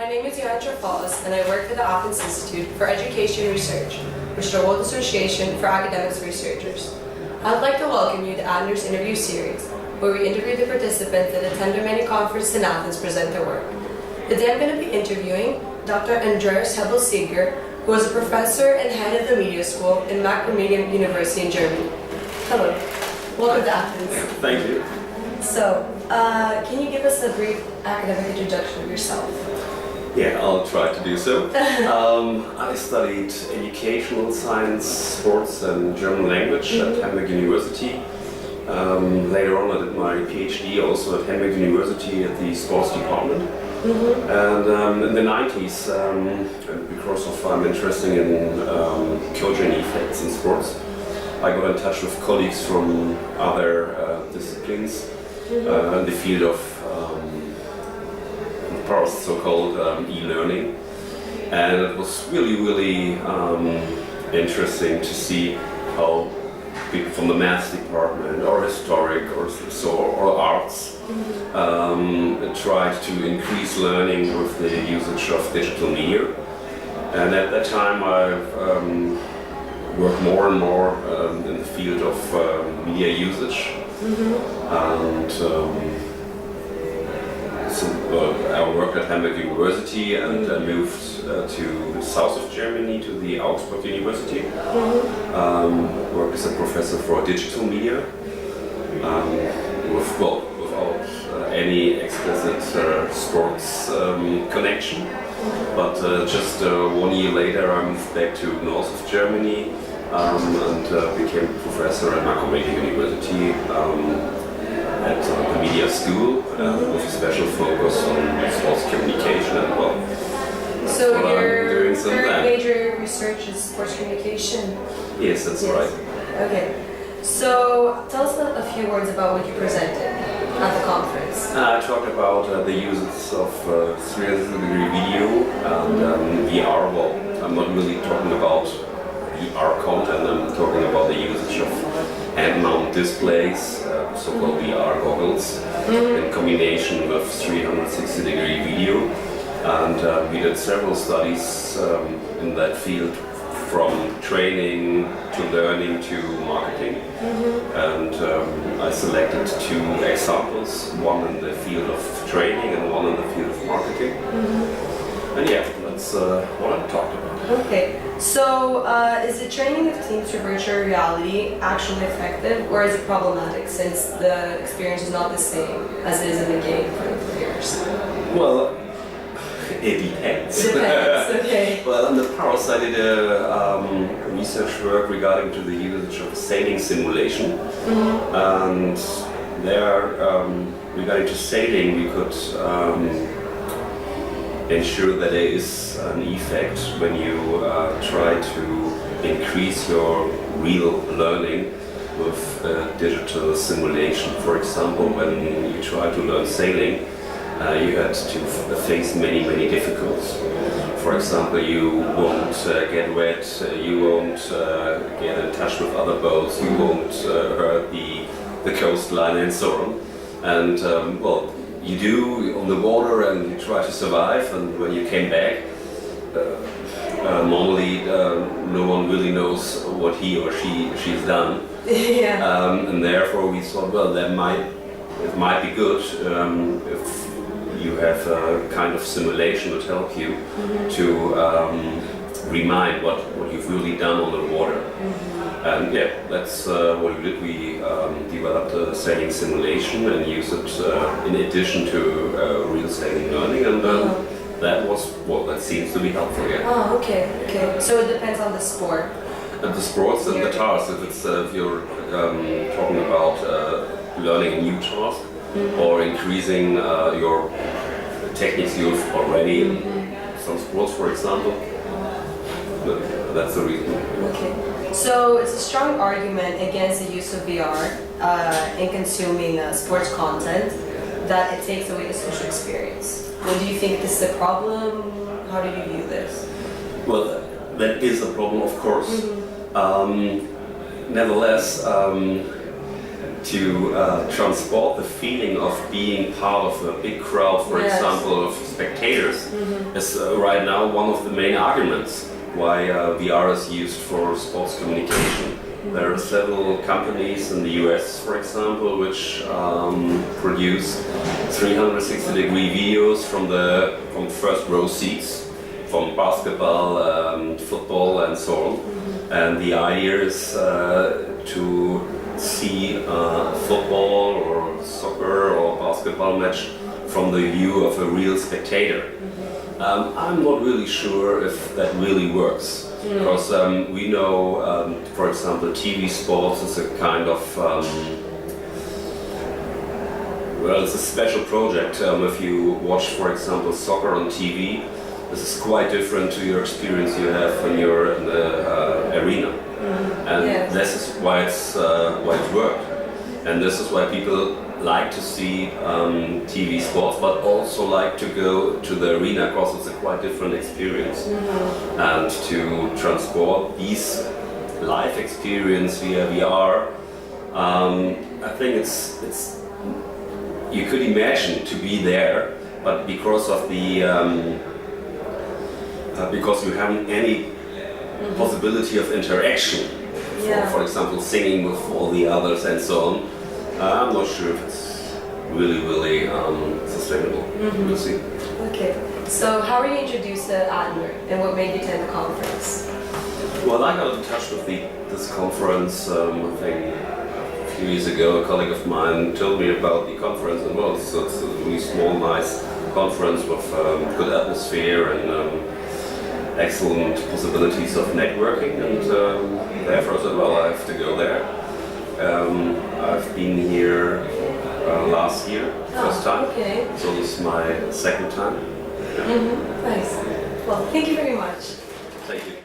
My name is Andreas, and I work for the Athens Institute for Education Research, which is a world association for academics researchers. I'd like to welcome you to Andreas' interview series, where we interview the participants that attend our many conferences in Athens present their work. Today I'm going to be interviewing Dr. Andreas Hebbel-Seeger, who is a professor and head of the media school in Macromedium University in Germany. Hello. Welcome to Athens. Thank you. So, can you give us a brief academic introduction of yourself? Yeah, I'll try to do so. I studied educational science, sports and German language at Hamburg University. Later on I did my PhD also at Hamburg University at the sports department. And in the 90s, because of I'm interested in coaching effects in sports, I got in touch with colleagues from other disciplines in the field of so-called e-learning, and it was really interesting to see how people from the maths department or historic or arts tried to increase learning with the usage of digital media. And at that time I worked more and more in the field of media usage. I worked at Hamburg University and moved to the south of Germany to the Augsburg University. Worked as a professor for digital media without any explicit sports connection. But just 1 year later I moved back to north of Germany and became a professor at Macromedium University at the media school with a special focus on sports communication and so your current major research is sports communication? Yes, that's right. Okay. So tell us a few words about what you presented at the conference. I talked about the uses of 360-degree video and VR. Well, I'm not really talking about VR content, I'm talking about the usage of hand-mount displays, so-called VR goggles, in combination with 360-degree video. And we did several studies in that field, from training to learning to marketing. And I selected 2 examples, one in the field of training and one in the field of marketing. And yeah, that's what I talked about. Okay, so is the training of teams for virtual reality actually effective, or is it problematic since the experience is not the same as it is in the game for the players? Well, it depends. Okay. Well, in the past I did a research work regarding to the usage of sailing simulation. And there, regarding to sailing, we could ensure that there is an effect when you try to increase your real learning with digital simulation. For example, when you try to learn sailing, you had to face many difficulties. For example, you won't get wet, you won't get in touch with other boats, you won't hurt the coastline and so on. And well, you do on the water and you try to survive, and when you came back, normally no one really knows what he or she's done. And therefore we thought, well, it might be good if you have a kind of simulation that help you to remind what you've really done on the water. And yeah, that's what we did. We developed a sailing simulation and used it in addition to real sailing learning, and that seems to be helpful. Yeah. Oh, okay. So it depends on the sport. And the sports and the task. If you're talking about learning a new task or increasing your techniques you've already in some sports, for example, that's the reason. Okay. So it's a strong argument against the use of VR in consuming sports content, that it takes away the social experience. Well, do you think this is a problem? How do you view this? Well, that is a problem, of course. Nevertheless, to transport the feeling of being part of a big crowd, for Yes. example, of spectators, is right now one of the main arguments why VR is used for sports communication. There are several companies in the US, for example, which produce 360-degree videos from first row seats, from basketball, football, and so on. And the idea is to see football or soccer or basketball match from the view of a real spectator. I'm not really sure if that really works. Because we know, for example, TV sports is a kind of, well, it's a special project. If you watch, for example, soccer on TV, this is quite different to your experience you have when you're in the arena. And Yes. this is why it's worked. And this is why people like to see TV sports, but also like to go to the arena because it's a quite different experience. And to transport these live experience via VR, I think it's you could imagine to be there, but because of the because you haven't any possibility of interaction, for example, singing with all the others and so on. I'm not sure if it's really sustainable. We'll see. Okay, so how were you introduced to Adler and what made you attend the conference? Well, I got in touch with this conference, I think a few years ago. A colleague of mine told me about the conference, and well, it's a really small, nice conference with good atmosphere and excellent possibilities of networking, and therefore I said, well, I have to go there. I've been here last year, first time, so this is my second time. Nice. Well, thank you very much. Thank you.